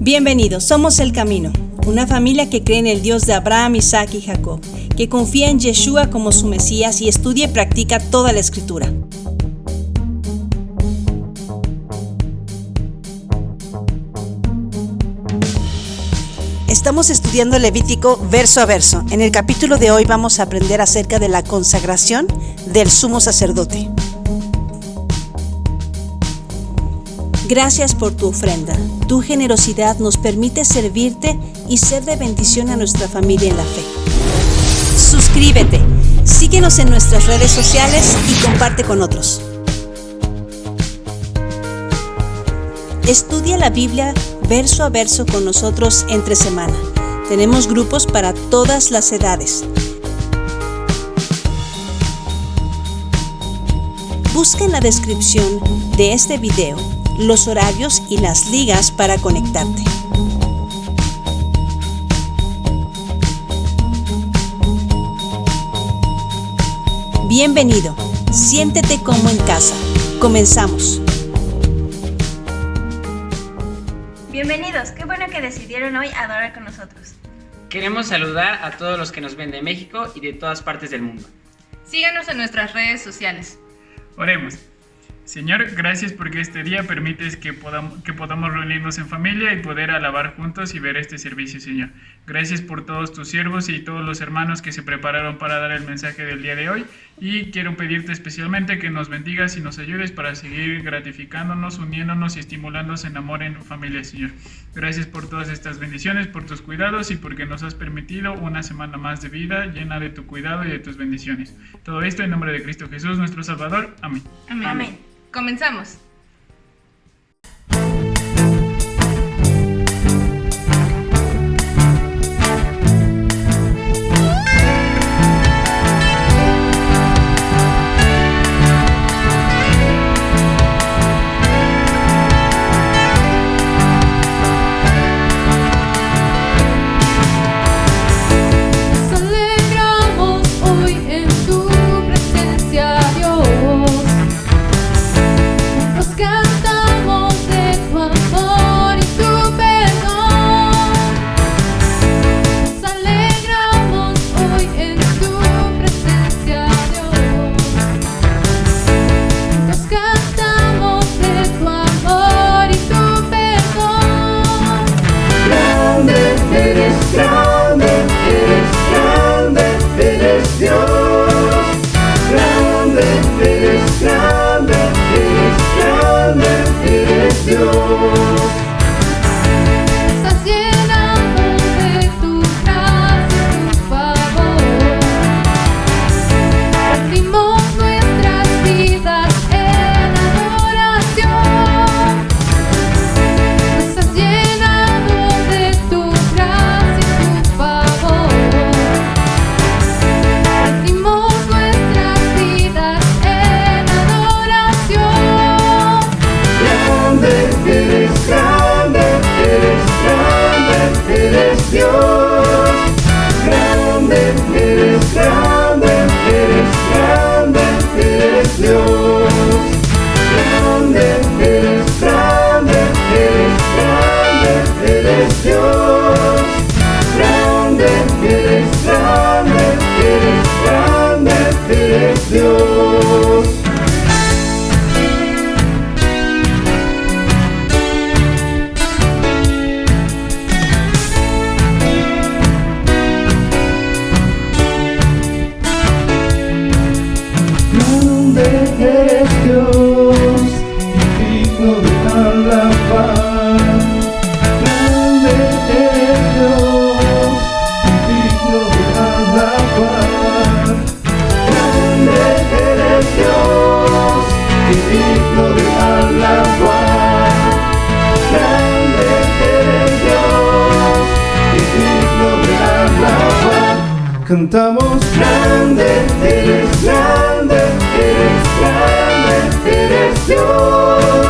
Bienvenidos, somos El Camino, una familia que cree en el Dios de Abraham, Isaac y Jacob, que confía en Yeshua como su Mesías y estudia y practica toda la Escritura. Estamos estudiando Levítico verso a verso. En el capítulo de hoy vamos a aprender acerca de la consagración del sumo sacerdote. Gracias por tu ofrenda. Tu generosidad nos permite servirte y ser de bendición a nuestra familia en la fe. Suscríbete, síguenos en nuestras redes sociales y comparte con otros. Estudia la Biblia verso a verso con nosotros entre semana. Tenemos grupos para todas las edades. Busca en la descripción de este video los horarios y las ligas para conectarte. Bienvenido, siéntete como en casa. Comenzamos. Bienvenidos, qué bueno que decidieron hoy adorar con nosotros. Queremos saludar a todos los que nos ven de México y de todas partes del mundo. Síganos en nuestras redes sociales. Oremos. Señor, gracias porque este día permites que podamos reunirnos en familia y poder alabar juntos y ver este servicio, Señor. Gracias por todos tus siervos y todos los hermanos que se prepararon para dar el mensaje del día de hoy. Y quiero pedirte especialmente que nos bendigas y nos ayudes para seguir gratificándonos, uniéndonos y estimulándonos en amor en familia, Señor. Gracias por todas estas bendiciones, por tus cuidados y porque nos has permitido una semana más de vida llena de tu cuidado y de tus bendiciones. Todo esto en nombre de Cristo Jesús, nuestro Salvador. Amén. Amén. Amén. Comenzamos. Cantamos grande, eres grande, eres grande, eres Dios.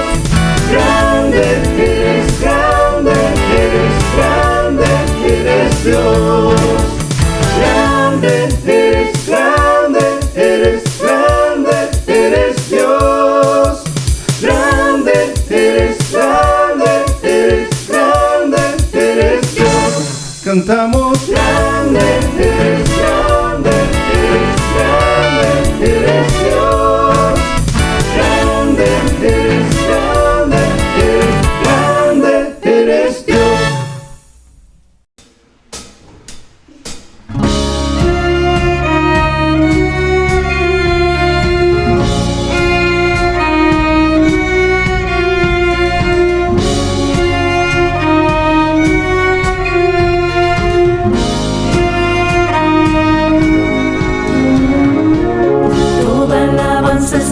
Grande, eres grande, eres grande, eres Dios. Grande, eres grande, eres grande, eres Dios. Grande, eres grande, eres grande, cantamos. Grande eres, grande eres, grande eres Dios. Grande eres, grande eres, grande eres Dios.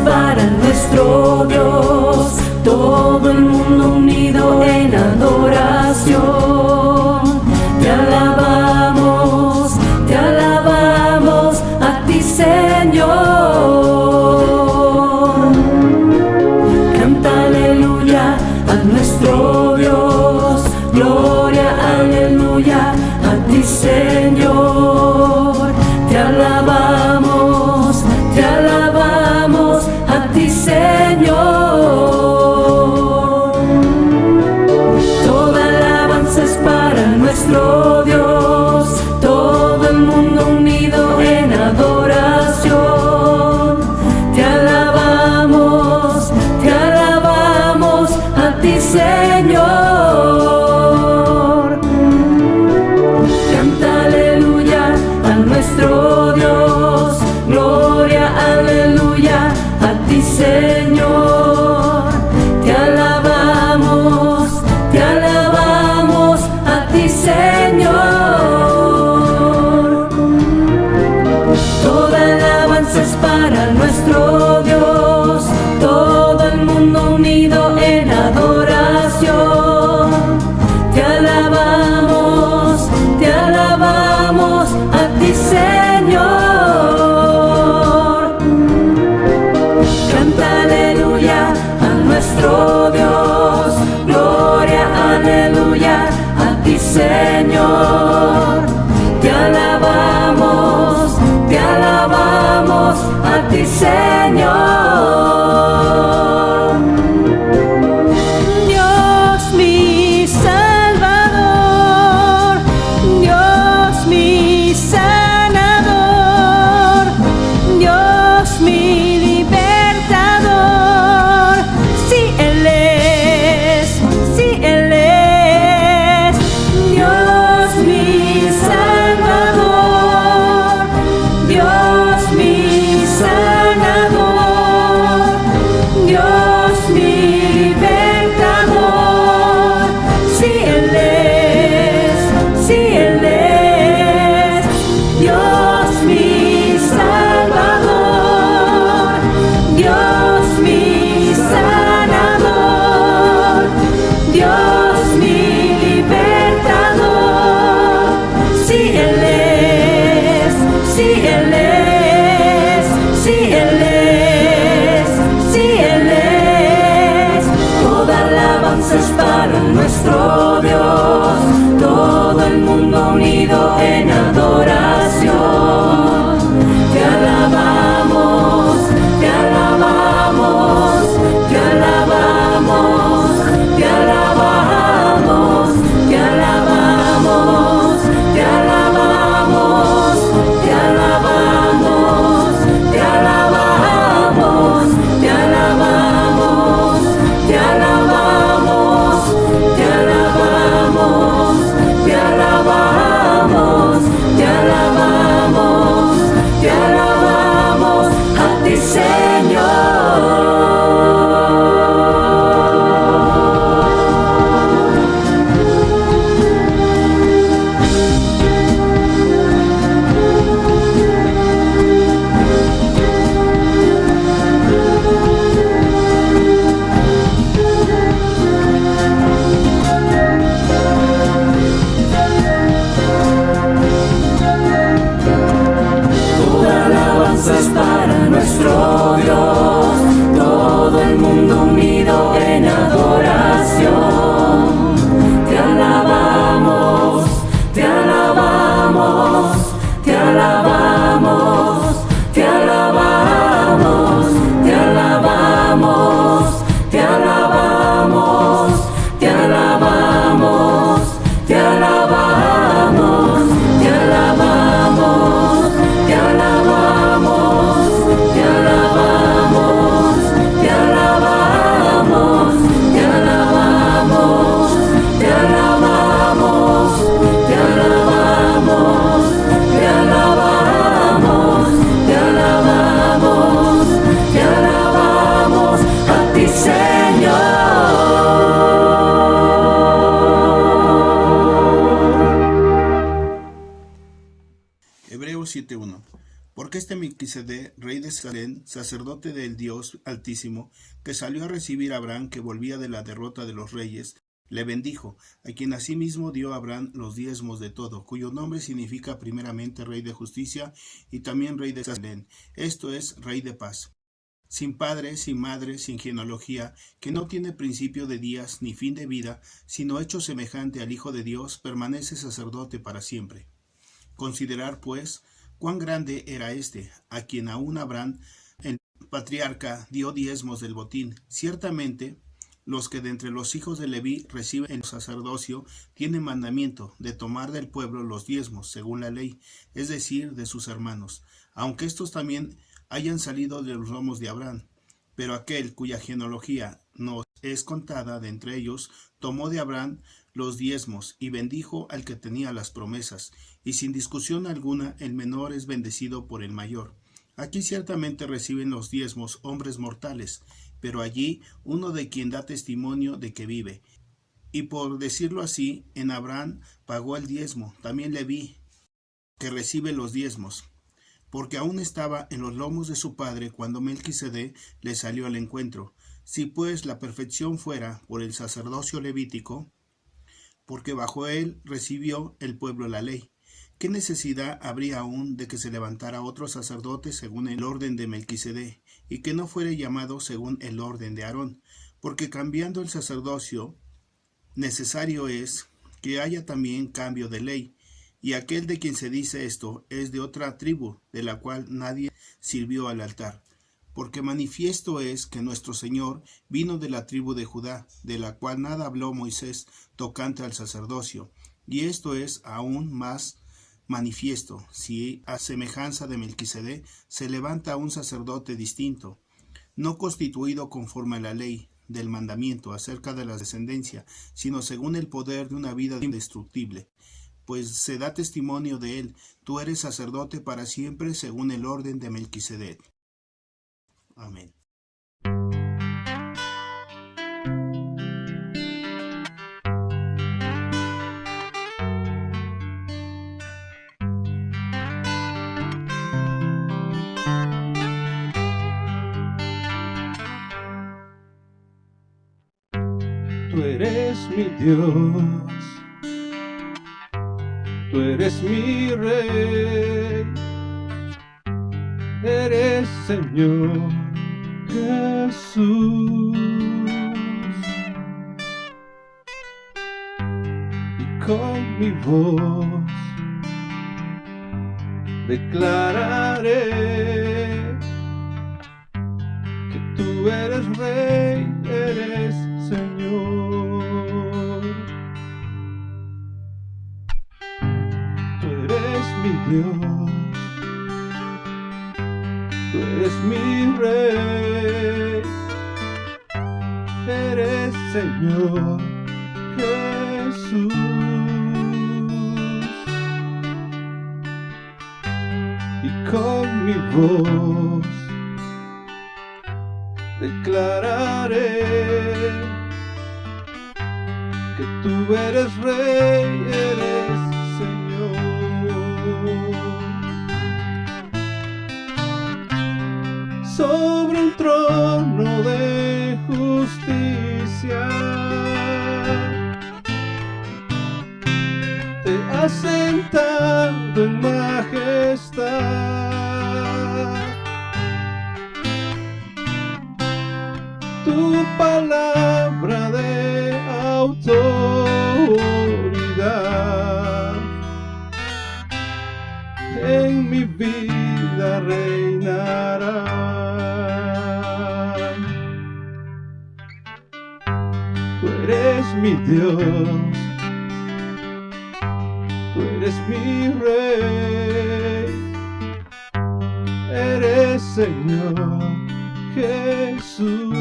Para nuestro Dios, todo el mundo unido en adoración. Te alabamos a ti, Señor. Canta aleluya a nuestro Dios, gloria, aleluya a ti, Señor. Te alabamos a ti, Señor. Toda alabanza es para nuestro Dios, todo el mundo unido en adoración. Te alabamos a ti, Señor. Canta aleluya a nuestro Dios, gloria, aleluya a ti, Señor. Te alabamos a ti, Señor. Toda alabanza es para nuestro Dios, todo el mundo unido en adoración. Te alabamos a ti, Señor. Canta aleluya a nuestro Dios, gloria, aleluya a ti, Señor. Te alabamos a ti, Señor. Dios mi Salvador, Dios mi sanador, Dios mi libertador. Sí, Él es, Dios mi Salvador, Dios mi sanador, Dios mi libertador. Sí, Él es, Dios mi Salvador, Dios mi sanador, Dios mi libertador. Sí, Él es, Él es. Toda alabanza es para nuestro Dios, todo el mundo unido en adoración. Te alabamos, te alabamos, te alabamos, te alabamos, te alabamos, te alabamos, te alabamos, te alabamos, te alabamos, te alabamos, te alabamos. Porque este Melquisedec, rey de Salem, sacerdote del Dios Altísimo, que salió a recibir a Abraham que volvía de la derrota de los reyes, le bendijo, a quien asimismo dio a Abraham los diezmos de todo, cuyo nombre significa primeramente Rey de Justicia y también Rey de Salem, esto es, Rey de Paz. Sin padre, sin madre, sin genealogía, que no tiene principio de días ni fin de vida, sino hecho semejante al Hijo de Dios, permanece sacerdote para siempre. Considerar, pues, cuán grande era este, a quien aún Abraham, el patriarca, dio diezmos del botín. Ciertamente, los que de entre los hijos de Leví reciben el sacerdocio tienen mandamiento de tomar del pueblo los diezmos, según la ley, es decir, de sus hermanos, aunque estos también hayan salido de los lomos de Abraham. Pero aquel cuya genealogía nos es contada de entre ellos, tomó de Abraham los diezmos y bendijo al que tenía las promesas, y sin discusión alguna el menor es bendecido por el mayor. Aquí ciertamente reciben los diezmos hombres mortales, pero allí uno de quien da testimonio de que vive. Y por decirlo así, en Abraham pagó el diezmo, también Leví, que recibe los diezmos, porque aún estaba en los lomos de su padre cuando Melquisedec le salió al encuentro. Si pues la perfección fuera por el sacerdocio levítico, porque bajo él recibió el pueblo la ley, ¿qué necesidad habría aún de que se levantara otro sacerdote según el orden de Melquisedec, y que no fuere llamado según el orden de Aarón? Porque cambiando el sacerdocio, necesario es que haya también cambio de ley, y aquel de quien se dice esto es de otra tribu, de la cual nadie sirvió al altar. Porque manifiesto es que nuestro Señor vino de la tribu de Judá, de la cual nada habló Moisés tocante al sacerdocio, y esto es aún más manifiesto, si a semejanza de Melquisedec se levanta un sacerdote distinto, no constituido conforme a la ley del mandamiento acerca de la descendencia, sino según el poder de una vida indestructible, pues se da testimonio de él, tú eres sacerdote para siempre según el orden de Melquisedec. Amén. Tú eres mi Dios, tú eres mi Rey, eres Señor Jesús, y con mi voz declararé que tú eres Rey, eres Señor. Tú eres mi Dios, tú eres mi Rey, eres Señor Jesús, y con mi voz declararé que tú eres Rey, eres Señor. Sobre un trono de justicia te has sentado en majestad. Tu palabra de autoridad en mi vida reinará. Tú eres mi Dios, tú eres mi Rey, eres Señor Jesús,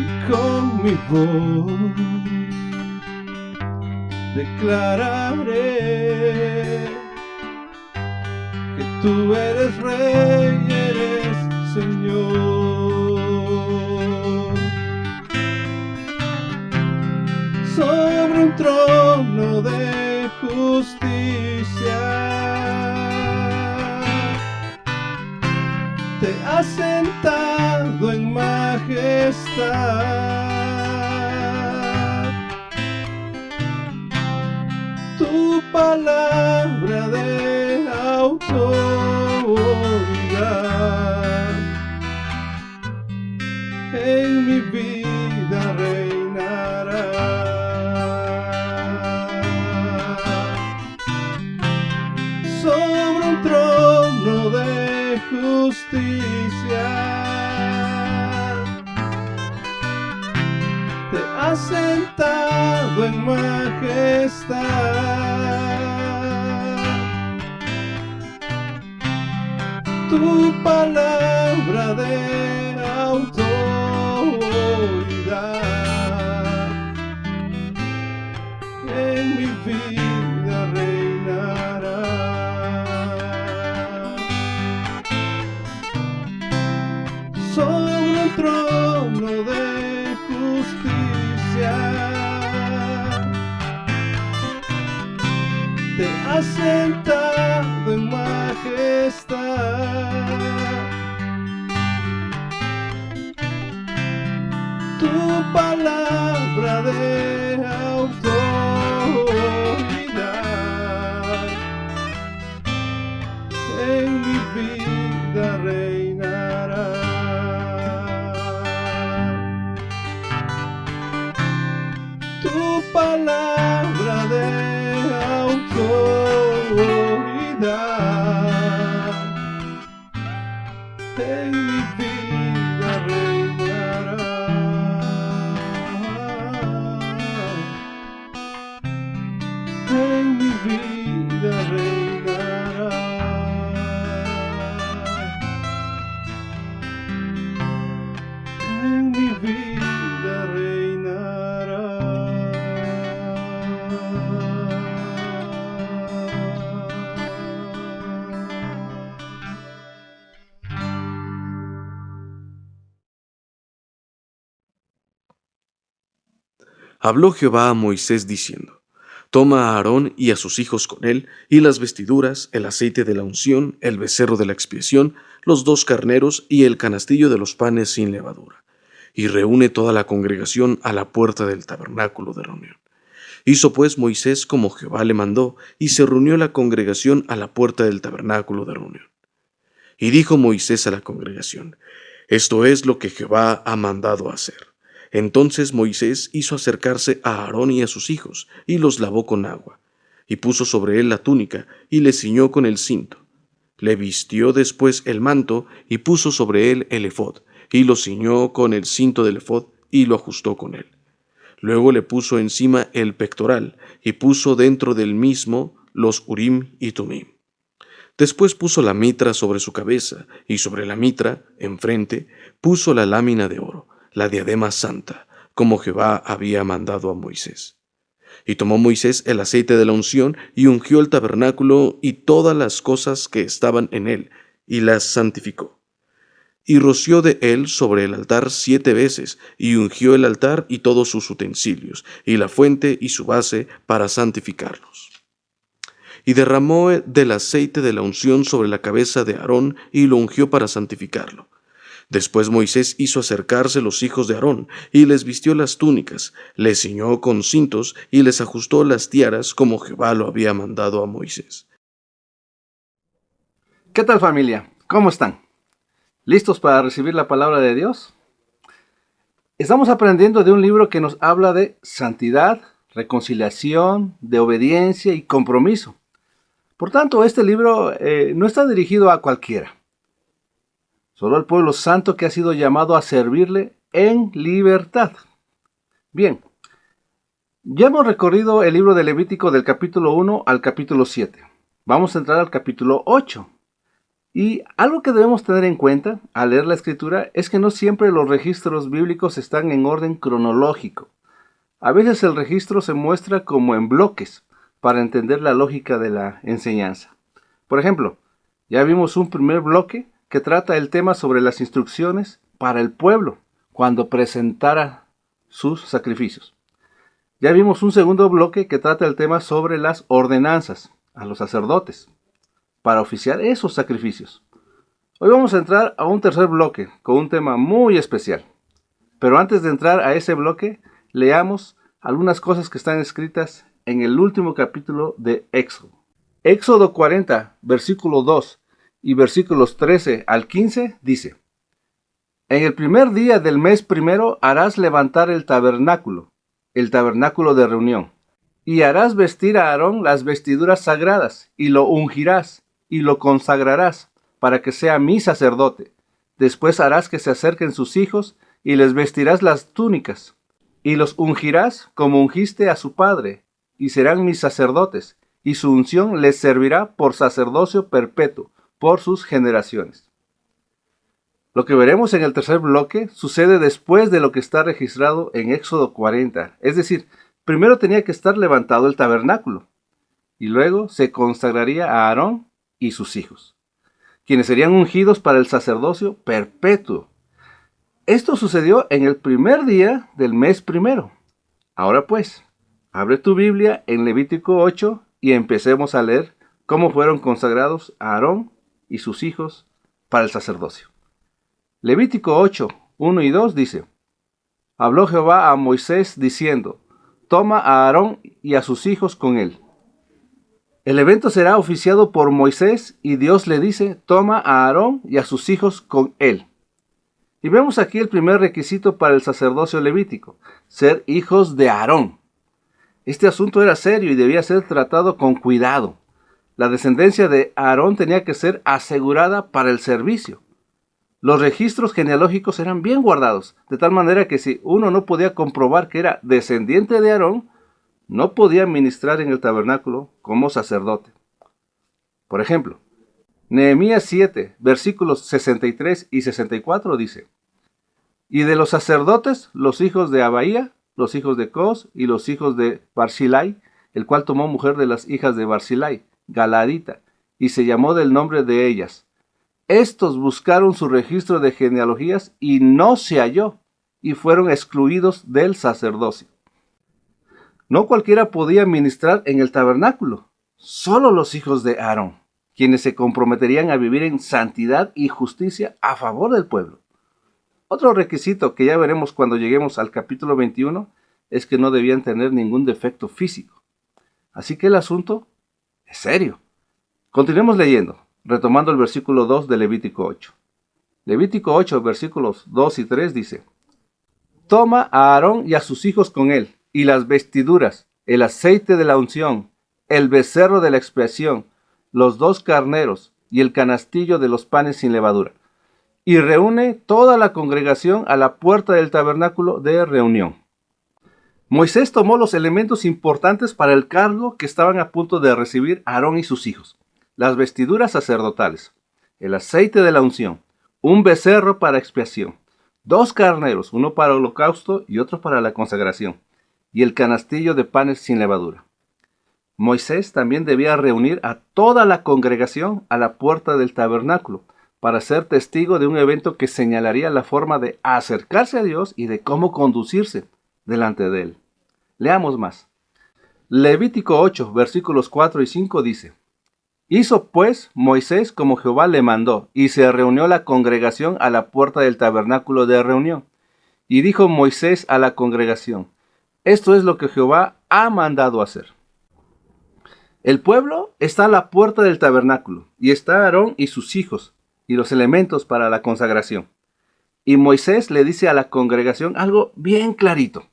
y con mi voz declararé que tú eres Rey, eres Señor. Sobre un trono de justicia majestad. Tu palabra de autoridad en mi vida reinará. Sobre un trono de justicia te has sentado en majestad. Tu palabra de autoridad en mi vida reinará. Sobre un trono de justicia te has sentado en majestad. Tu palabra de autoridad en mi vida reinará. Tu palabra de autoridad en mi vida reinará. En mi vida reinará. En mi vida reinará. Habló Jehová a Moisés diciendo: Toma a Aarón y a sus hijos con él, y las vestiduras, el aceite de la unción, el becerro de la expiación, los 2 carneros y el canastillo de los panes sin levadura. Y reúne toda la congregación a la puerta del tabernáculo de reunión. Hizo pues Moisés como Jehová le mandó, y se reunió la congregación a la puerta del tabernáculo de reunión. Y dijo Moisés a la congregación: Esto es lo que Jehová ha mandado hacer. Entonces Moisés hizo acercarse a Aarón y a sus hijos, y los lavó con agua, y puso sobre él la túnica, y le ciñó con el cinto. Le vistió después el manto, y puso sobre él el ephod, y lo ciñó con el cinto del ephod, y lo ajustó con él. Luego le puso encima el pectoral, y puso dentro del mismo los Urim y Tumim. Después puso la mitra sobre su cabeza, y sobre la mitra, enfrente, puso la lámina de oro, la diadema santa, como Jehová había mandado a Moisés. Y tomó Moisés el aceite de la unción, y ungió el tabernáculo y todas las cosas que estaban en él, y las santificó. Y roció de él sobre el altar 7 veces, y ungió el altar y todos sus utensilios, y la fuente y su base, para santificarlos. Y derramó del aceite de la unción sobre la cabeza de Aarón, y lo ungió para santificarlo. Después Moisés hizo acercarse los hijos de Aarón, y les vistió las túnicas, les ciñó con cintos, y les ajustó las tiaras, como Jehová lo había mandado a Moisés. ¿Qué tal, familia? ¿Cómo están? ¿Listos para recibir la palabra de Dios? Estamos aprendiendo de un libro que nos habla de santidad, reconciliación, de obediencia y compromiso. Por tanto, este libro no está dirigido a cualquiera. Solo al pueblo santo que ha sido llamado a servirle en libertad. Bien, ya hemos recorrido el libro de Levítico del capítulo 1 al capítulo 7. Vamos a entrar al capítulo 8. Y algo que debemos tener en cuenta al leer la escritura es que no siempre los registros bíblicos están en orden cronológico. A veces el registro se muestra como en bloques para entender la lógica de la enseñanza. Por ejemplo, ya vimos un primer bloque que trata el tema sobre las instrucciones para el pueblo cuando presentara sus sacrificios. Ya vimos un segundo bloque que trata el tema sobre las ordenanzas a los sacerdotes para oficiar esos sacrificios. Hoy vamos a entrar a un tercer bloque con un tema muy especial. Pero antes de entrar a ese bloque, leamos algunas cosas que están escritas en el último capítulo de Éxodo. Éxodo 40, versículo 2 y versículos 13 al 15 dice: En el primer día del mes primero harás levantar el tabernáculo de reunión, y harás vestir a Aarón las vestiduras sagradas, y lo ungirás, y lo consagrarás, para que sea mi sacerdote. Después harás que se acerquen sus hijos, y les vestirás las túnicas, y los ungirás como ungiste a su padre, y serán mis sacerdotes, y su unción les servirá por sacerdocio perpetuo, por sus generaciones. Lo que veremos en el tercer bloque sucede después de lo que está registrado en Éxodo 40. Es decir, primero tenía que estar levantado el tabernáculo, y luego se consagraría a Aarón y sus hijos, quienes serían ungidos para el sacerdocio perpetuo. Esto sucedió en el primer día del mes primero. Ahora pues, abre tu Biblia en Levítico 8 y empecemos a leer cómo fueron consagrados Aarón y sus hijos para el sacerdocio. Levítico 8, 1 y 2 dice: Habló Jehová a Moisés diciendo: Toma a Aarón y a sus hijos con él. El evento será oficiado por Moisés y Dios le dice: Toma a Aarón y a sus hijos con él. Y vemos aquí el primer requisito para el sacerdocio levítico: ser hijos de Aarón. Este asunto era serio y debía ser tratado con cuidado. La descendencia de Aarón tenía que ser asegurada para el servicio. Los registros genealógicos eran bien guardados, de tal manera que si uno no podía comprobar que era descendiente de Aarón, no podía ministrar en el tabernáculo como sacerdote. Por ejemplo, Nehemías 7, versículos 63 y 64 dice: Y de los sacerdotes, los hijos de Abaía, los hijos de Cos y los hijos de Barzillai, el cual tomó mujer de las hijas de Barzillai, Galadita, y se llamó del nombre de ellas. Estos buscaron su registro de genealogías y no se halló, y fueron excluidos del sacerdocio. No cualquiera podía ministrar en el tabernáculo, solo los hijos de Aarón, quienes se comprometerían a vivir en santidad y justicia a favor del pueblo. Otro requisito que ya veremos cuando lleguemos al capítulo 21 es que no debían tener ningún defecto físico. Así que el asunto es serio. Continuemos leyendo, retomando el versículo 2 de Levítico 8. Levítico 8, versículos 2 y 3 dice: Toma a Aarón y a sus hijos con él, y las vestiduras, el aceite de la unción, el becerro de la expiación, los 2 carneros y el canastillo de los panes sin levadura. Y reúne toda la congregación a la puerta del tabernáculo de reunión. Moisés tomó los elementos importantes para el cargo que estaban a punto de recibir Aarón y sus hijos: las vestiduras sacerdotales, el aceite de la unción, un becerro para expiación, 2 carneros, uno para holocausto y otro para la consagración, y el canastillo de panes sin levadura. Moisés también debía reunir a toda la congregación a la puerta del tabernáculo para ser testigo de un evento que señalaría la forma de acercarse a Dios y de cómo conducirse delante de él. Leamos más. Levítico 8, versículos 4 y 5 dice: Hizo pues Moisés como Jehová le mandó, y se reunió la congregación a la puerta del tabernáculo de reunión. Y dijo Moisés a la congregación: Esto es lo que Jehová ha mandado hacer. El pueblo está a la puerta del tabernáculo, y está Aarón y sus hijos, y los elementos para la consagración. Y Moisés le dice a la congregación algo bien clarito: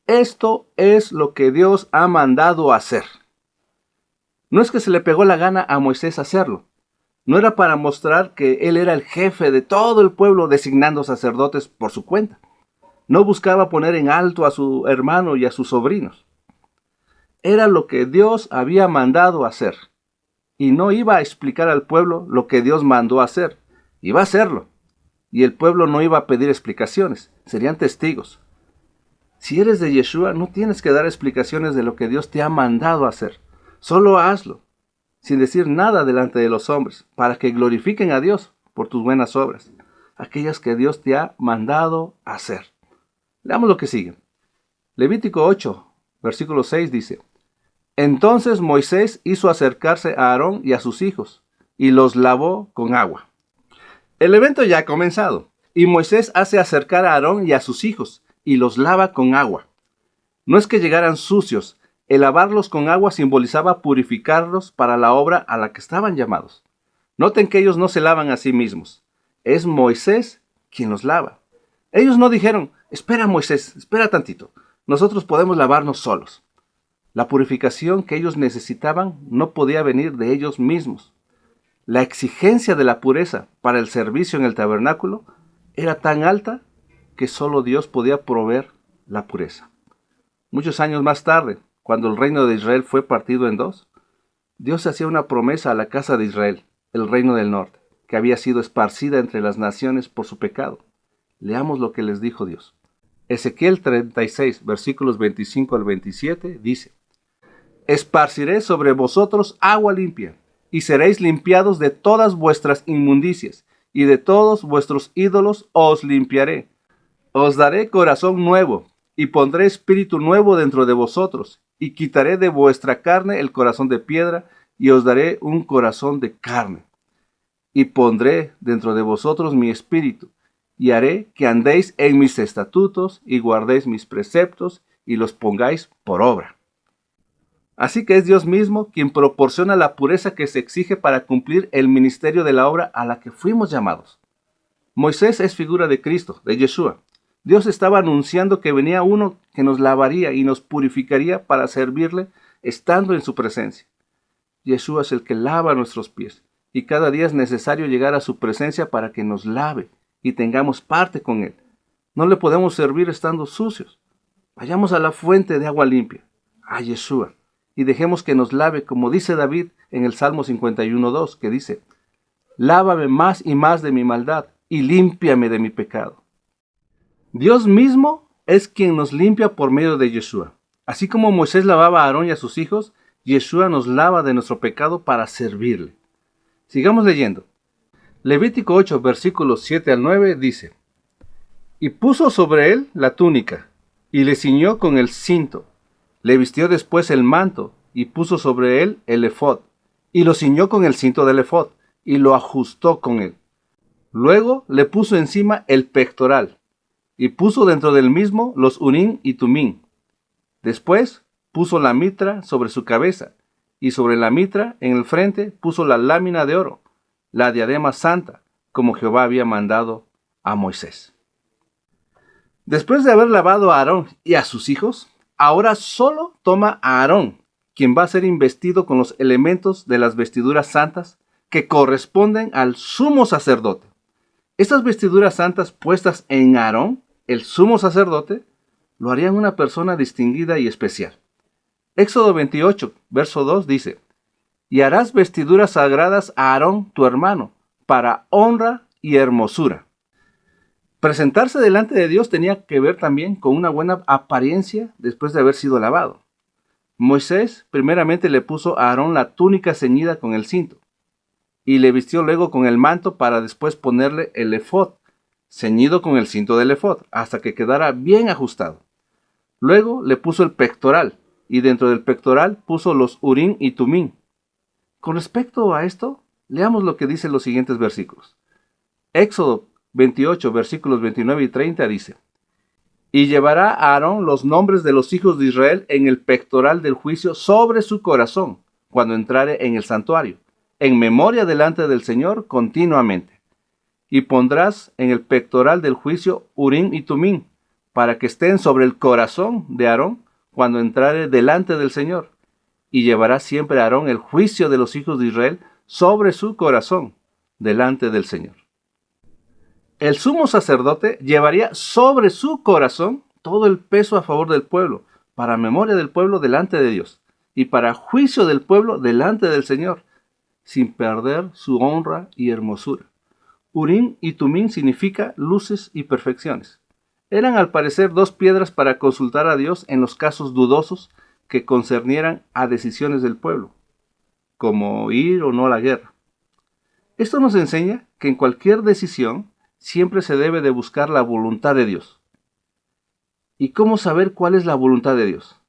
esto es lo que Dios ha mandado hacer. No es que se le pegó la gana a Moisés hacerlo. No era para mostrar que él era el jefe de todo el pueblo designando sacerdotes por su cuenta. No buscaba poner en alto a su hermano y a sus sobrinos. Era lo que Dios había mandado hacer. Y no iba a explicar al pueblo lo que Dios mandó hacer. Iba a hacerlo. Y el pueblo no iba a pedir explicaciones. Serían testigos. Si eres de Yeshua, no tienes que dar explicaciones de lo que Dios te ha mandado hacer. Solo hazlo, sin decir nada delante de los hombres, para que glorifiquen a Dios por tus buenas obras, aquellas que Dios te ha mandado hacer. Leamos lo que sigue. Levítico 8, versículo 6 dice: Entonces Moisés hizo acercarse a Aarón y a sus hijos, y los lavó con agua. El evento ya ha comenzado. Y Moisés hace acercar a Aarón y a sus hijos, y los lava con agua. No es que llegaran sucios, el lavarlos con agua simbolizaba purificarlos para la obra a la que estaban llamados. Noten que ellos no se lavan a sí mismos, es Moisés quien los lava. Ellos no dijeron, espera Moisés, espera tantito, nosotros podemos lavarnos solos. La purificación que ellos necesitaban no podía venir de ellos mismos. La exigencia de la pureza para el servicio en el tabernáculo era tan alta que solo Dios podía proveer la pureza. Muchos años más tarde, cuando el reino de Israel fue partido en dos, Dios hacía una promesa a la casa de Israel, el reino del norte, que había sido esparcida entre las naciones por su pecado. Leamos lo que les dijo Dios. Ezequiel 36, versículos 25 al 27, dice: Esparciré sobre vosotros agua limpia, y seréis limpiados de todas vuestras inmundicias, y de todos vuestros ídolos os limpiaré. Os daré corazón nuevo, y pondré espíritu nuevo dentro de vosotros, y quitaré de vuestra carne el corazón de piedra, y os daré un corazón de carne. Y pondré dentro de vosotros mi espíritu, y haré que andéis en mis estatutos, y guardéis mis preceptos, y los pongáis por obra. Así que es Dios mismo quien proporciona la pureza que se exige para cumplir el ministerio de la obra a la que fuimos llamados. Moisés es figura de Cristo, de Yeshua. Dios estaba anunciando que venía uno que nos lavaría y nos purificaría para servirle estando en su presencia. Yeshua es el que lava nuestros pies, y cada día es necesario llegar a su presencia para que nos lave y tengamos parte con él. No le podemos servir estando sucios. Vayamos a la fuente de agua limpia, a Yeshua, y dejemos que nos lave, como dice David en el Salmo 51:2, que dice: Lávame más y más de mi maldad, y límpiame de mi pecado. Dios mismo es quien nos limpia por medio de Yeshua. Así como Moisés lavaba a Aarón y a sus hijos, Yeshua nos lava de nuestro pecado para servirle. Sigamos leyendo. Levítico 8, versículos 7 al 9 dice: Y puso sobre él la túnica, y le ciñó con el cinto. Le vistió después el manto, y puso sobre él el efod, y lo ciñó con el cinto del efod, y lo ajustó con él. Luego le puso encima el pectoral, y puso dentro del mismo los urim y tumim. Después puso la mitra sobre su cabeza, y sobre la mitra en el frente puso la lámina de oro, la diadema santa, como Jehová había mandado a Moisés. Después de haber lavado a Aarón y a sus hijos, ahora solo toma a Aarón, quien va a ser investido con los elementos de las vestiduras santas que corresponden al sumo sacerdote. Estas vestiduras santas puestas en Aarón, el sumo sacerdote, lo harían una persona distinguida y especial. Éxodo 28, verso 2 dice: Y harás vestiduras sagradas a Aarón tu hermano, para honra y hermosura. Presentarse delante de Dios tenía que ver también con una buena apariencia después de haber sido lavado. Moisés primeramente le puso a Aarón la túnica ceñida con el cinto, y le vistió luego con el manto para después ponerle el efod, ceñido con el cinto del efod, hasta que quedara bien ajustado. Luego le puso el pectoral, y dentro del pectoral puso los urim y tumim. Con respecto a esto, leamos lo que dicen los siguientes versículos. Éxodo 28, versículos 29 y 30 dice: Y llevará a Aarón los nombres de los hijos de Israel en el pectoral del juicio sobre su corazón, cuando entrare en el santuario, en memoria delante del Señor continuamente. Y pondrás en el pectoral del juicio urim y tumim, para que estén sobre el corazón de Aarón cuando entrare delante del Señor. Y llevará siempre a Aarón el juicio de los hijos de Israel sobre su corazón delante del Señor. El sumo sacerdote llevaría sobre su corazón todo el peso a favor del pueblo, para memoria del pueblo delante de Dios, y para juicio del pueblo delante del Señor, sin perder su honra y hermosura. Urim y tumim significa luces y perfecciones. Eran al parecer dos piedras para consultar a Dios en los casos dudosos que concernieran a decisiones del pueblo, como ir o no a la guerra. Esto nos enseña que en cualquier decisión siempre se debe de buscar la voluntad de Dios. ¿Y cómo saber cuál es la voluntad de Dios?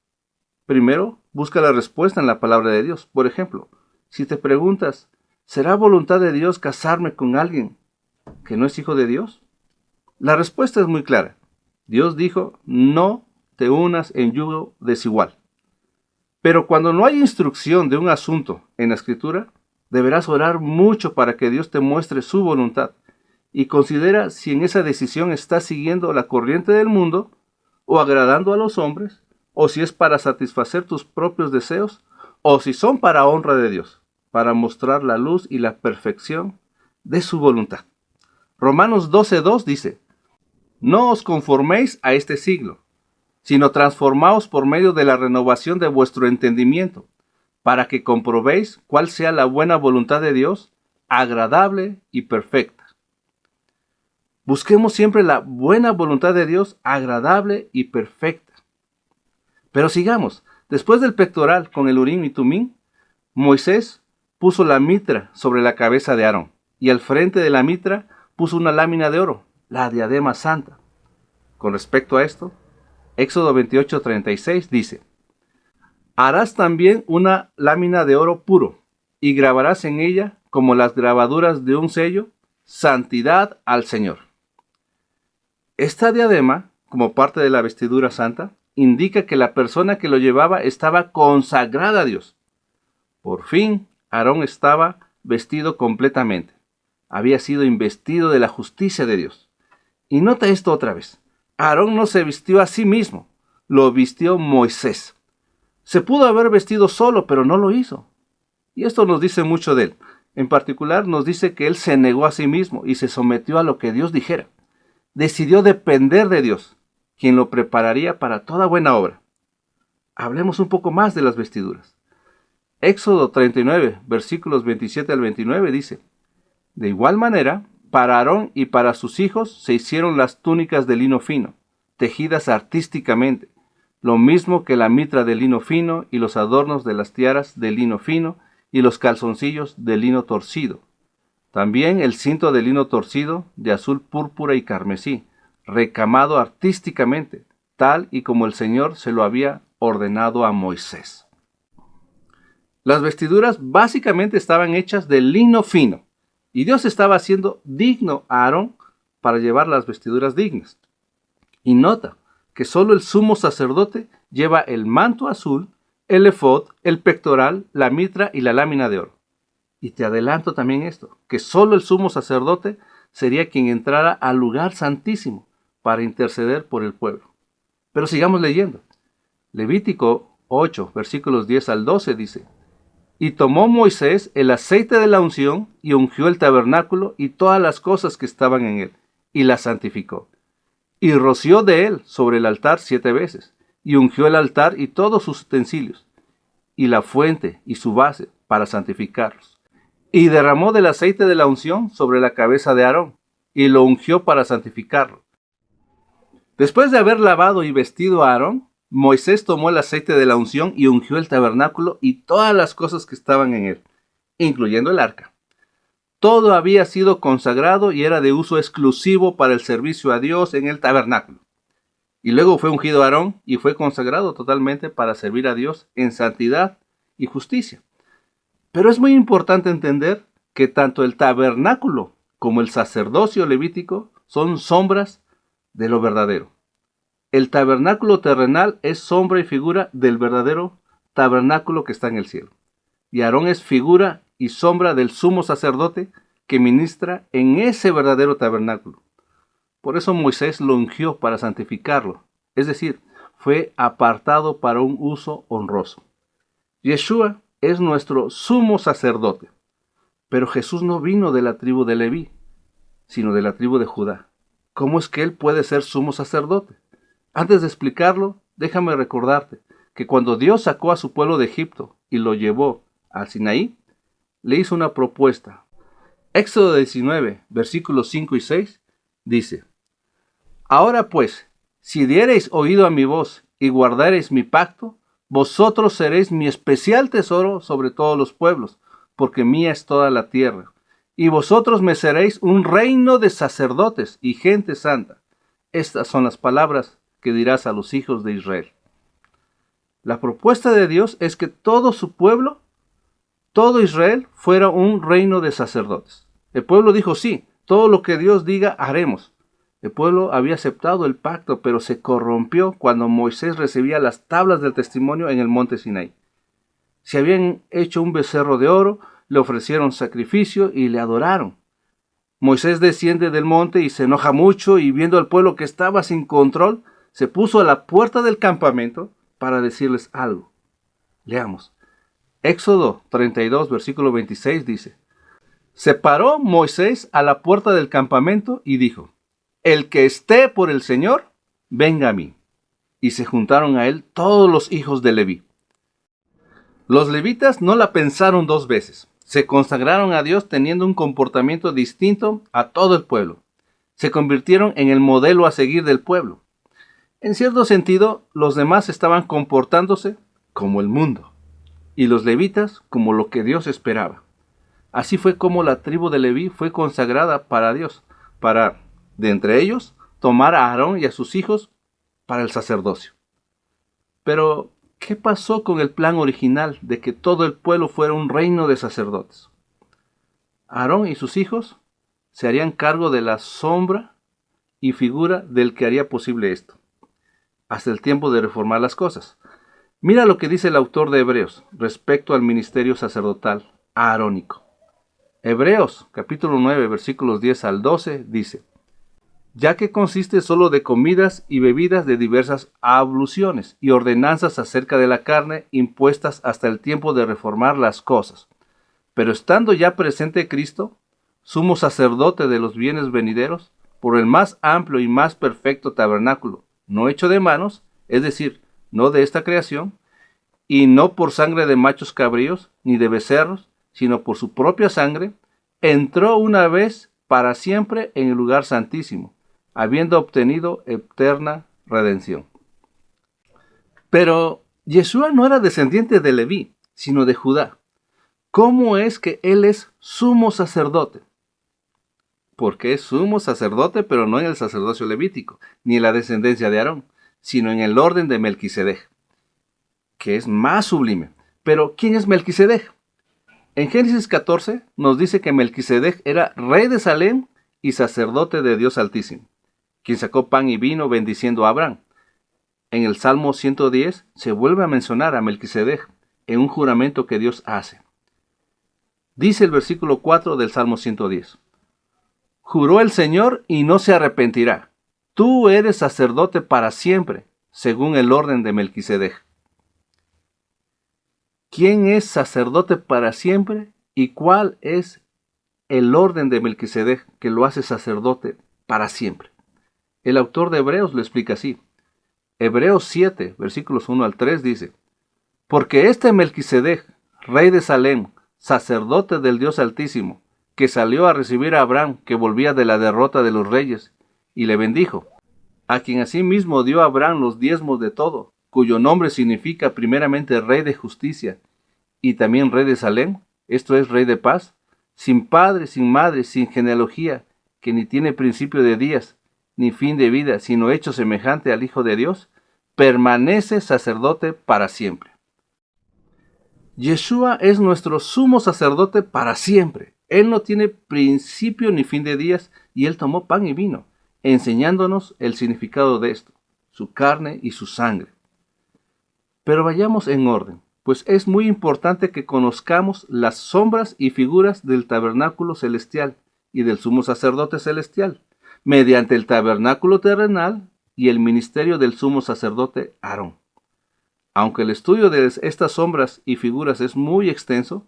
Primero, busca la respuesta en la palabra de Dios. Por ejemplo, si te preguntas, ¿será voluntad de Dios casarme con alguien que no es hijo de Dios? La respuesta es muy clara. Dios dijo, no te unas en yugo desigual. Pero cuando no hay instrucción de un asunto en la Escritura, deberás orar mucho para que Dios te muestre su voluntad y considera si en esa decisión estás siguiendo la corriente del mundo o agradando a los hombres, o si es para satisfacer tus propios deseos, o si son para honra de Dios, para mostrar la luz y la perfección de su voluntad. Romanos 12:2 dice, no os conforméis a este siglo, sino transformaos por medio de la renovación de vuestro entendimiento, para que comprobéis cuál sea la buena voluntad de Dios, agradable y perfecta. Busquemos siempre la buena voluntad de Dios, agradable y perfecta. Pero sigamos. Después del pectoral con el Urim y Tumim, Moisés puso la mitra sobre la cabeza de Aarón, y al frente de la mitra puso una lámina de oro, la diadema santa. Con respecto a esto, Éxodo 28:36 dice, harás también una lámina de oro puro, y grabarás en ella, como las grabaduras de un sello, santidad al Señor. Esta diadema, como parte de la vestidura santa, indica que la persona que lo llevaba estaba consagrada a Dios. Por fin, Aarón estaba vestido completamente. Había sido investido de la justicia de Dios. Y nota esto otra vez. Aarón no se vistió a sí mismo, lo vistió Moisés. Se pudo haber vestido solo, pero no lo hizo. Y esto nos dice mucho de él. En particular, nos dice que él se negó a sí mismo y se sometió a lo que Dios dijera. Decidió depender de Dios, quien lo prepararía para toda buena obra. Hablemos un poco más de las vestiduras. Éxodo 39, versículos 27 al 29 dice, de igual manera, para Aarón y para sus hijos se hicieron las túnicas de lino fino, tejidas artísticamente, lo mismo que la mitra de lino fino y los adornos de las tiaras de lino fino y los calzoncillos de lino torcido. También el cinto de lino torcido de azul púrpura y carmesí, recamado artísticamente, tal y como el Señor se lo había ordenado a Moisés. Las vestiduras básicamente estaban hechas de lino fino, y Dios estaba haciendo digno a Aarón para llevar las vestiduras dignas. Y nota que solo el sumo sacerdote lleva el manto azul, el efod, el pectoral, la mitra y la lámina de oro. Y te adelanto también esto, que solo el sumo sacerdote sería quien entrara al lugar santísimo para interceder por el pueblo. Pero sigamos leyendo. Levítico 8, versículos 10 al 12 dice, y tomó Moisés el aceite de la unción y ungió el tabernáculo y todas las cosas que estaban en él, y las santificó. Y roció de él sobre el altar 7 veces, y ungió el altar y todos sus utensilios, y la fuente y su base para santificarlos. Y derramó del aceite de la unción sobre la cabeza de Aarón, y lo ungió para santificarlo. Después de haber lavado y vestido a Aarón, Moisés tomó el aceite de la unción y ungió el tabernáculo y todas las cosas que estaban en él, incluyendo el arca. Todo había sido consagrado y era de uso exclusivo para el servicio a Dios en el tabernáculo. Y luego fue ungido Aarón y fue consagrado totalmente para servir a Dios en santidad y justicia. Pero es muy importante entender que tanto el tabernáculo como el sacerdocio levítico son sombras de lo verdadero. El tabernáculo terrenal es sombra y figura del verdadero tabernáculo que está en el cielo. Y Aarón es figura y sombra del sumo sacerdote que ministra en ese verdadero tabernáculo. Por eso Moisés lo ungió para santificarlo, es decir, fue apartado para un uso honroso. Yeshua es nuestro sumo sacerdote, pero Jesús no vino de la tribu de Leví, sino de la tribu de Judá. ¿Cómo es que él puede ser sumo sacerdote? Antes de explicarlo, déjame recordarte que cuando Dios sacó a su pueblo de Egipto y lo llevó al Sinaí, le hizo una propuesta. Éxodo 19, versículos 5 y 6, dice, ahora pues, si diereis oído a mi voz y guardareis mi pacto, vosotros seréis mi especial tesoro sobre todos los pueblos, porque mía es toda la tierra. Y vosotros me seréis un reino de sacerdotes y gente santa. Estas son las palabras que dirás a los hijos de Israel. La propuesta de Dios es que todo su pueblo, todo Israel, fuera un reino de sacerdotes. El pueblo dijo sí, todo lo que Dios diga haremos. El pueblo había aceptado el pacto, pero se corrompió cuando Moisés recibía las tablas del testimonio en el monte Sinaí. Se habían hecho un becerro de oro, le ofrecieron sacrificio y le adoraron. Moisés desciende del monte y se enoja mucho, y viendo al pueblo que estaba sin control, se puso a la puerta del campamento para decirles algo. Leamos. Éxodo 32, versículo 26 dice: Se paró Moisés a la puerta del campamento y dijo: El que esté por el Señor, venga a mí. Y se juntaron a él todos los hijos de Leví. Los levitas no la pensaron dos veces. Se consagraron a Dios teniendo un comportamiento distinto a todo el pueblo. Se convirtieron en el modelo a seguir del pueblo. En cierto sentido, los demás estaban comportándose como el mundo, y los levitas como lo que Dios esperaba. Así fue como la tribu de Leví fue consagrada para Dios, para, de entre ellos, tomar a Aarón y a sus hijos para el sacerdocio. Pero, ¿qué pasó con el plan original de que todo el pueblo fuera un reino de sacerdotes? Aarón y sus hijos se harían cargo de la sombra y figura del que haría posible esto, hasta el tiempo de reformar las cosas. Mira lo que dice el autor de Hebreos respecto al ministerio sacerdotal aarónico. Hebreos capítulo 9 versículos 10 al 12 dice: Ya que consiste solo de comidas y bebidas de diversas abluciones y ordenanzas acerca de la carne impuestas hasta el tiempo de reformar las cosas. Pero estando ya presente Cristo, sumo sacerdote de los bienes venideros, por el más amplio y más perfecto tabernáculo, no hecho de manos, es decir, no de esta creación, y no por sangre de machos cabríos, ni de becerros, sino por su propia sangre, entró una vez para siempre en el lugar santísimo, habiendo obtenido eterna redención. Pero Yeshua no era descendiente de Leví, sino de Judá. ¿Cómo es que él es sumo sacerdote? Porque es sumo sacerdote, pero no en el sacerdocio levítico, ni en la descendencia de Aarón, sino en el orden de Melquisedec, que es más sublime. Pero, ¿quién es Melquisedec? En Génesis 14 nos dice que Melquisedec era rey de Salem y sacerdote de Dios Altísimo, quien sacó pan y vino bendiciendo a Abraham. En el Salmo 110 se vuelve a mencionar a Melquisedec en un juramento que Dios hace. Dice el versículo 4 del Salmo 110: Juró el Señor y no se arrepentirá. Tú eres sacerdote para siempre, según el orden de Melquisedec. ¿Quién es sacerdote para siempre y cuál es el orden de Melquisedec que lo hace sacerdote para siempre? El autor de Hebreos lo explica así. Hebreos 7, versículos 1 al 3 dice: Porque este Melquisedec, rey de Salem, sacerdote del Dios Altísimo, que salió a recibir a Abraham, que volvía de la derrota de los reyes, y le bendijo, a quien asimismo dio a Abraham los diezmos de todo, cuyo nombre significa primeramente Rey de Justicia, y también Rey de Salem, esto es Rey de Paz, sin padre, sin madre, sin genealogía, que ni tiene principio de días, ni fin de vida, sino hecho semejante al Hijo de Dios, permanece sacerdote para siempre. Yeshua es nuestro sumo sacerdote para siempre. Él no tiene principio ni fin de días, y Él tomó pan y vino, enseñándonos el significado de esto, su carne y su sangre. Pero vayamos en orden, pues es muy importante que conozcamos las sombras y figuras del tabernáculo celestial y del sumo sacerdote celestial, mediante el tabernáculo terrenal y el ministerio del sumo sacerdote Aarón. Aunque el estudio de estas sombras y figuras es muy extenso,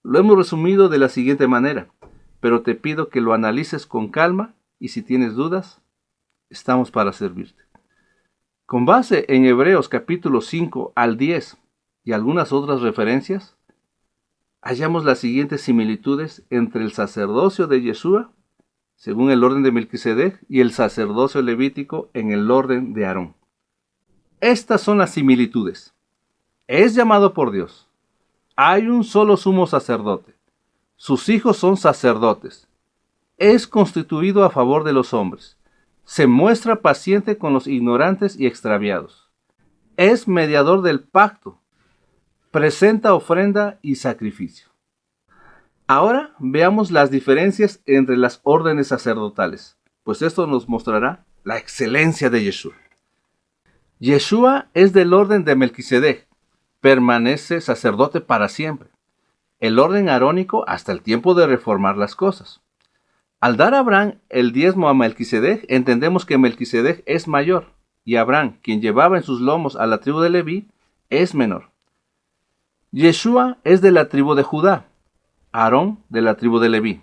lo hemos resumido de la siguiente manera, pero te pido que lo analices con calma y si tienes dudas, estamos para servirte. Con base en Hebreos capítulo 5 al 10 y algunas otras referencias, hallamos las siguientes similitudes entre el sacerdocio de Yeshua, según el orden de Melquisedec, y el sacerdocio levítico en el orden de Aarón. Estas son las similitudes. Es llamado por Dios. Hay un solo sumo sacerdote. Sus hijos son sacerdotes. Es constituido a favor de los hombres. Se muestra paciente con los ignorantes y extraviados. Es mediador del pacto. Presenta ofrenda y sacrificio. Ahora veamos las diferencias entre las órdenes sacerdotales. pues esto nos mostrará la excelencia de Yeshua. Yeshua es del orden de Melquisedec, permanece sacerdote para siempre. El orden arónico hasta el tiempo de reformar las cosas. Al dar a Abraham el diezmo a Melquisedec, entendemos que Melquisedec es mayor, y Abraham, quien llevaba en sus lomos a la tribu de Leví, es menor. Yeshua es de la tribu de Judá, Aarón de la tribu de Leví.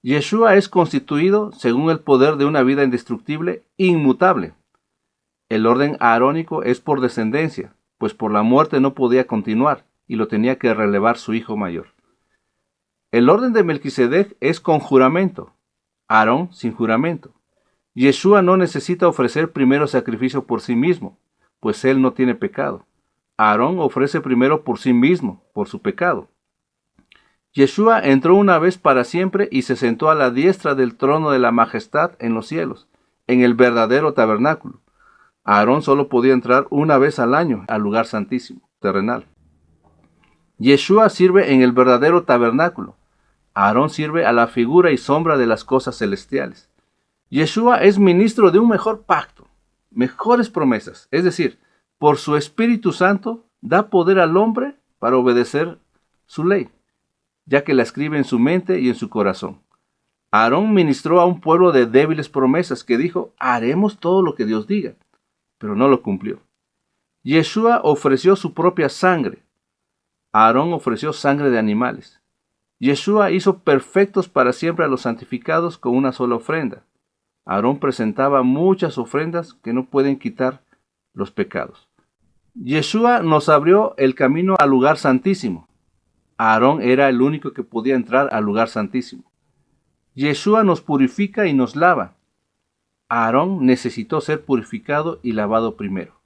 Yeshua es constituido según el poder de una vida indestructible, inmutable. El orden arónico es por descendencia, pues por la muerte no podía continuar, y lo tenía que relevar su hijo mayor. El orden de Melquisedec es con juramento, Aarón sin juramento. Yeshua no necesita ofrecer primero sacrificio por sí mismo, pues él no tiene pecado. Aarón ofrece primero por sí mismo, por su pecado. Yeshua entró una vez para siempre y se sentó a la diestra del trono de la majestad en los cielos, en el verdadero tabernáculo. Aarón solo podía entrar una vez al año al lugar santísimo, terrenal. Yeshua sirve en el verdadero tabernáculo. Aarón sirve a la figura y sombra de las cosas celestiales. Yeshua es ministro de un mejor pacto, mejores promesas, es decir, por su Espíritu Santo da poder al hombre para obedecer su ley, ya que la escribe en su mente y en su corazón. Aarón ministró a un pueblo de débiles promesas que dijo, haremos todo lo que Dios diga, pero no lo cumplió. Yeshua ofreció su propia sangre. Aarón ofreció sangre de animales. Yeshua hizo perfectos para siempre a los santificados con una sola ofrenda. Aarón presentaba muchas ofrendas que no pueden quitar los pecados. Yeshua nos abrió el camino al lugar santísimo. Aarón era el único que podía entrar al lugar santísimo. Yeshua nos purifica y nos lava. Aarón necesitó ser purificado y lavado primero.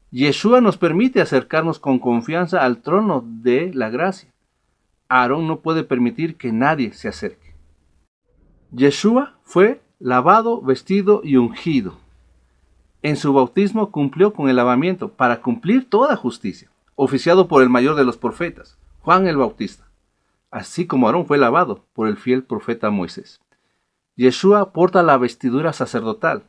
Yeshua nos permite acercarnos con confianza al trono de la gracia. Aarón no puede permitir que nadie se acerque. Yeshua fue lavado, vestido y ungido. En su bautismo cumplió con el lavamiento para cumplir toda justicia, oficiado por el mayor de los profetas, Juan el Bautista, así como Aarón fue lavado por el fiel profeta Moisés. Yeshua porta la vestidura sacerdotal.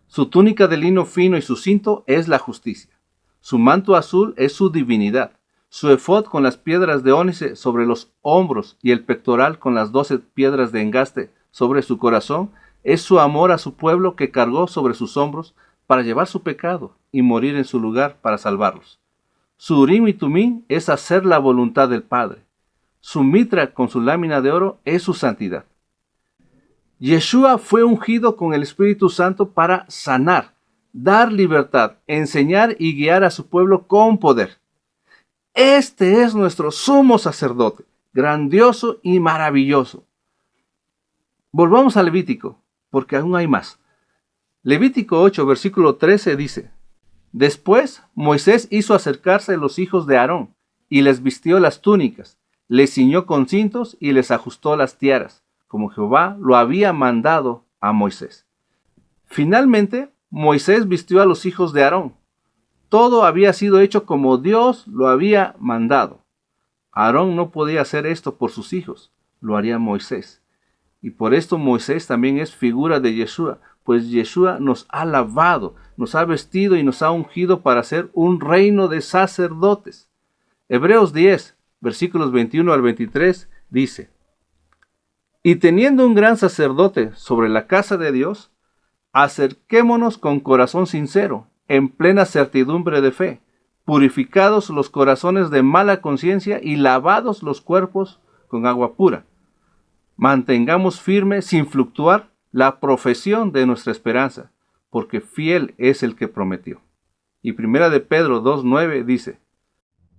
Su túnica de lino fino y su cinto es la justicia. Su manto azul es su divinidad. Su efod con las piedras de ónice sobre los hombros y el pectoral con las 12 piedras de engaste sobre su corazón es su amor a su pueblo que cargó sobre sus hombros para llevar su pecado y morir en su lugar para salvarlos. Su urim y tumim es hacer la voluntad del Padre. Su mitra con su lámina de oro es su santidad. Yeshua fue ungido con el Espíritu Santo para sanar, dar libertad, enseñar y guiar a su pueblo con poder. Este es nuestro sumo sacerdote, grandioso y maravilloso. Volvamos a Levítico, porque aún hay más. Levítico 8, versículo 13 dice, Después Moisés hizo acercarse a los hijos de Aarón, y les vistió las túnicas, les ciñó con cintos y les ajustó las tiaras, como Jehová lo había mandado a Moisés. Finalmente, Moisés vistió a los hijos de Aarón. Todo había sido hecho como Dios lo había mandado. Aarón no podía hacer esto por sus hijos, lo haría Moisés. Y por esto Moisés también es figura de Yeshua, pues Yeshua nos ha lavado, nos ha vestido y nos ha ungido para ser un reino de sacerdotes. Hebreos 10, versículos 21 al 23 dice, Y teniendo un gran sacerdote sobre la casa de Dios, acerquémonos con corazón sincero, en plena certidumbre de fe, purificados los corazones de mala conciencia y lavados los cuerpos con agua pura. Mantengamos firme, sin fluctuar, la profesión de nuestra esperanza, porque fiel es el que prometió. Y 1 de Pedro 2:9 dice,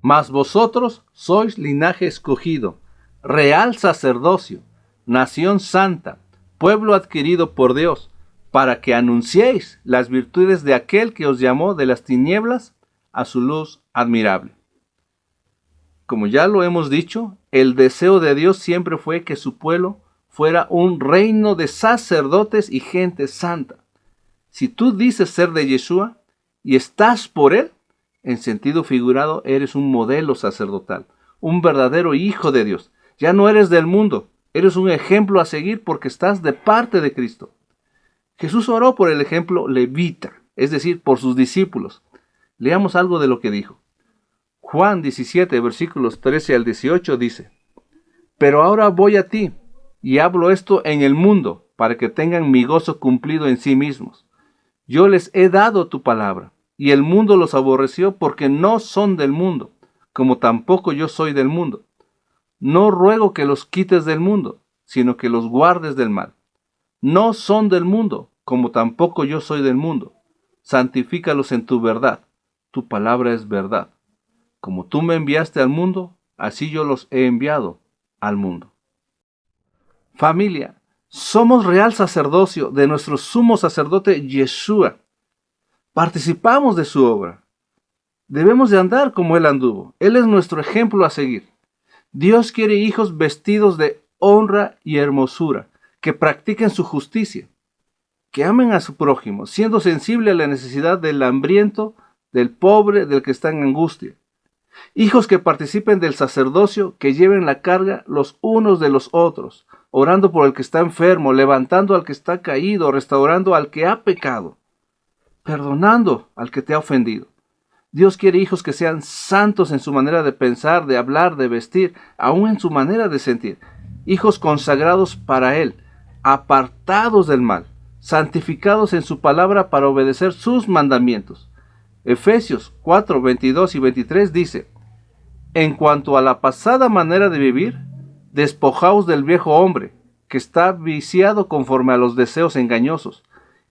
Mas vosotros sois linaje escogido, real sacerdocio, nación santa, pueblo adquirido por Dios, para que anunciéis las virtudes de aquel que os llamó de las tinieblas a su luz admirable. Como ya lo hemos dicho, el deseo de Dios siempre fue que su pueblo fuera un reino de sacerdotes y gente santa. Si tú dices ser de Yeshua y estás por él, en sentido figurado eres un modelo sacerdotal, un verdadero hijo de Dios. Ya no eres del mundo, eres un ejemplo a seguir porque estás de parte de Cristo. Jesús oró por el ejemplo levita, es decir, por sus discípulos. Leamos algo de lo que dijo. Juan 17, versículos 13 al 18 dice: Pero ahora voy a ti, y hablo esto en el mundo, para que tengan mi gozo cumplido en sí mismos. Yo les he dado tu palabra, y el mundo los aborreció porque no son del mundo, como tampoco yo soy del mundo. No ruego que los quites del mundo, sino que los guardes del mal. No son del mundo, como tampoco yo soy del mundo. Santifícalos en tu verdad. Tu palabra es verdad. Como tú me enviaste al mundo, así yo los he enviado al mundo. Familia, somos real sacerdocio de nuestro sumo sacerdote Yeshua. Participamos de su obra. Debemos de andar como Él anduvo. Él es nuestro ejemplo a seguir. Dios quiere hijos vestidos de honra y hermosura, que practiquen su justicia, que amen a su prójimo, siendo sensible a la necesidad del hambriento, del pobre, del que está en angustia. Hijos que participen del sacerdocio, que lleven la carga los unos de los otros, orando por el que está enfermo, levantando al que está caído, restaurando al que ha pecado, perdonando al que te ha ofendido. Dios quiere hijos que sean santos en su manera de pensar, de hablar, de vestir, aún en su manera de sentir. Hijos consagrados para Él, apartados del mal, santificados en su palabra para obedecer sus mandamientos. Efesios 4, 22 y 23 dice: En cuanto a la pasada manera de vivir, despojaos del viejo hombre, que está viciado conforme a los deseos engañosos,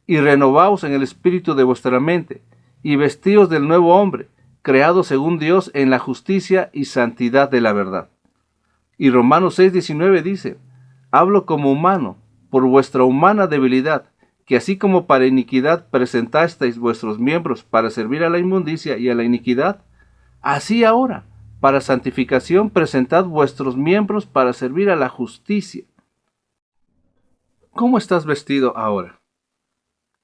y renovaos en el espíritu de vuestra mente, y vestíos del nuevo hombre, creado según Dios en la justicia y santidad de la verdad. Y Romanos 6:19 dice: Hablo como humano, por vuestra humana debilidad, que así como para iniquidad presentasteis vuestros miembros para servir a la inmundicia y a la iniquidad, así ahora, para santificación, presentad vuestros miembros para servir a la justicia. ¿Cómo estás vestido ahora?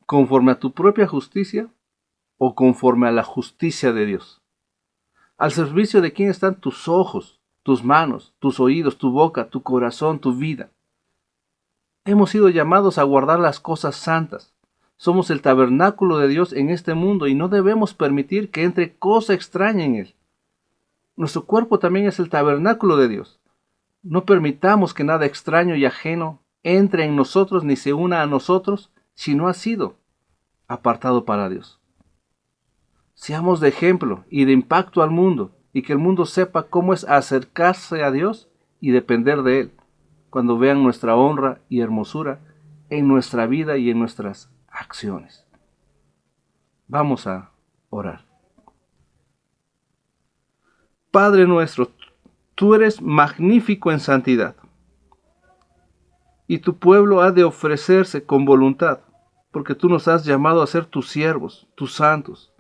¿Conforme a tu propia justicia o conforme a la justicia de Dios? ¿Al servicio de quién están tus ojos, tus manos, tus oídos, tu boca, tu corazón, tu vida? Hemos sido llamados a guardar las cosas santas. Somos el tabernáculo de Dios en este mundo y no debemos permitir que entre cosa extraña en él. Nuestro cuerpo también es el tabernáculo de Dios. No permitamos que nada extraño y ajeno entre en nosotros ni se una a nosotros si no ha sido apartado para Dios. Seamos de ejemplo y de impacto al mundo, y que el mundo sepa cómo es acercarse a Dios y depender de Él, cuando vean nuestra honra y hermosura en nuestra vida y en nuestras acciones. Vamos a orar. Padre nuestro, tú eres magnífico en santidad, y tu pueblo ha de ofrecerse con voluntad, porque tú nos has llamado a ser tus siervos, tus santos.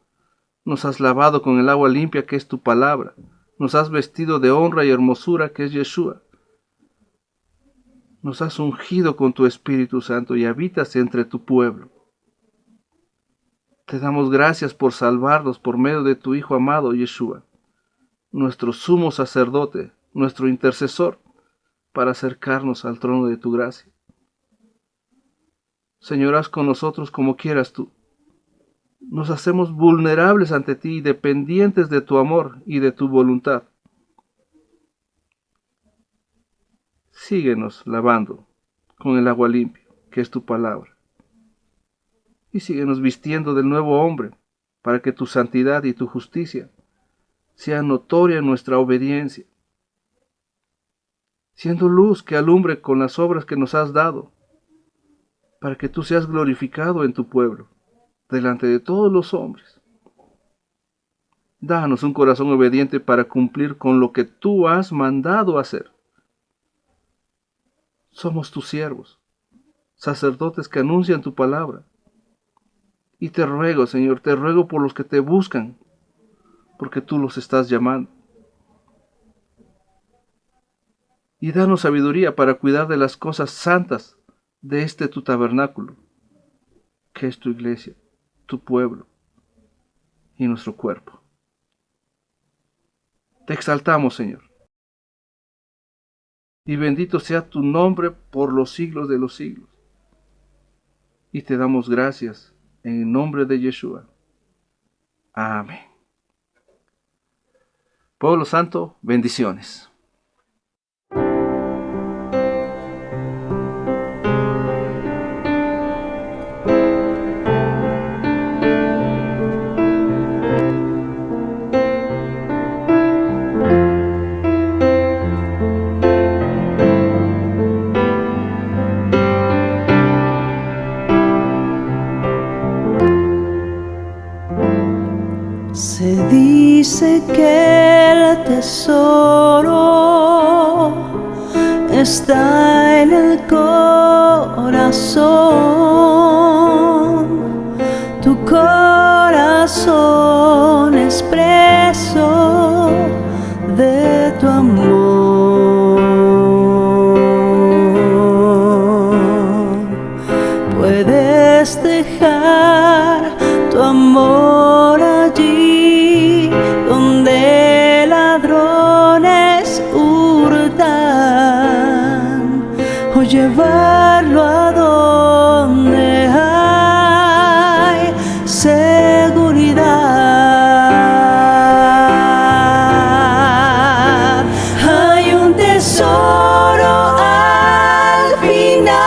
Nos has lavado con el agua limpia que es tu palabra. Nos has vestido de honra y hermosura que es Yeshua. Nos has ungido con tu Espíritu Santo y habitas entre tu pueblo. Te damos gracias por salvarnos por medio de tu Hijo amado Yeshua, nuestro sumo sacerdote, nuestro intercesor, para acercarnos al trono de tu gracia. Señor, haz con nosotros como quieras tú. Nos hacemos vulnerables ante ti y dependientes de tu amor y de tu voluntad. Síguenos lavando con el agua limpia, que es tu palabra. Y síguenos vistiendo del nuevo hombre, para que tu santidad y tu justicia sea notoria en nuestra obediencia, siendo luz que alumbre con las obras que nos has dado, para que tú seas glorificado en tu pueblo, delante de todos los hombres. Danos un corazón obediente para cumplir con lo que tú has mandado hacer. Somos tus siervos, sacerdotes que anuncian tu palabra. Y te ruego, Señor, te ruego por los que te buscan, porque tú los estás llamando. Y danos sabiduría para cuidar de las cosas santas de este tu tabernáculo, que es tu iglesia, tu pueblo y nuestro cuerpo. Te exaltamos, Señor. Y bendito sea tu nombre por los siglos de los siglos. y te damos gracias en el nombre de Yeshua. Amén. Pueblo Santo, bendiciones. Se dice que el tesoro está en el corazón. Tu corazón es preso de tu amor. Puedes dejar tu amor allí donde ladrones hurtan, o llevarlo a donde hay seguridad. Hay un tesoro al final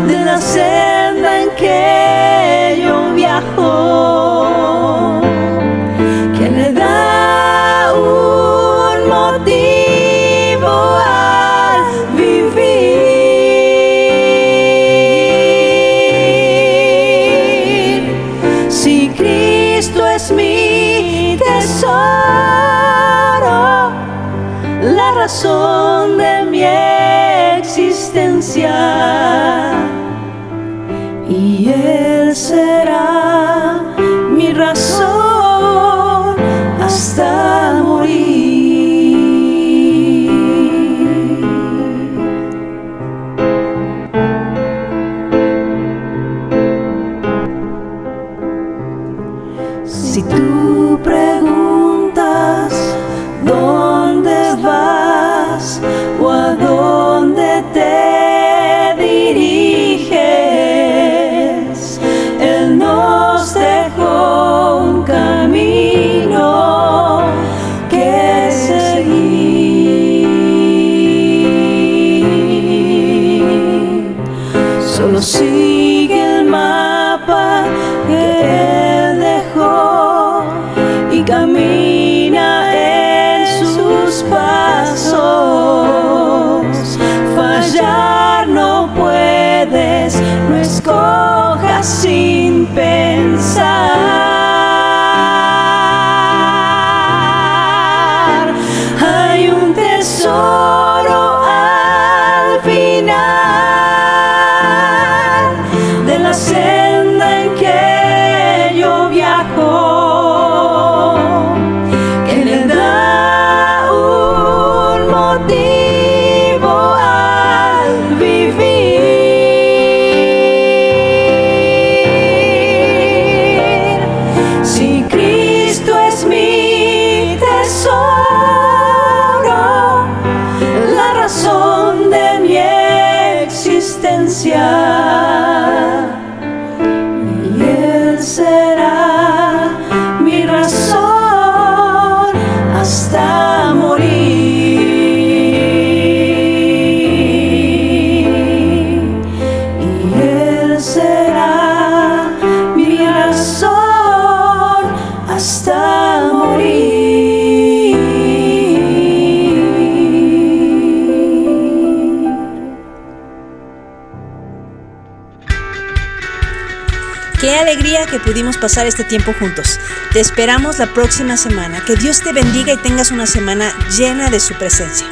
de la senda en que yo viajo, que le da un motivo al vivir. Si Cristo es mi tesoro, la razón de mi existencia, y Él será mi razón hasta morir. Si tú preguntas dónde vas o a dónde te diriges, Él nos dejó un camino que seguir. Solo sigue el mapa que Él dejó y camina en sus pasos. Fallar no puedes, no escojas sin pensar. Hay un tesoro al final de la senda en que yo viajo, que le da un motivo al vivir. Si Cristo es mi tesoro, la razón de mi existencia, y Él será mi razón hasta morir. Y Él será mi razón hasta morir. Qué alegría que pudimos pasar este tiempo juntos. Te esperamos la próxima semana. Que Dios te bendiga y tengas una semana llena de su presencia.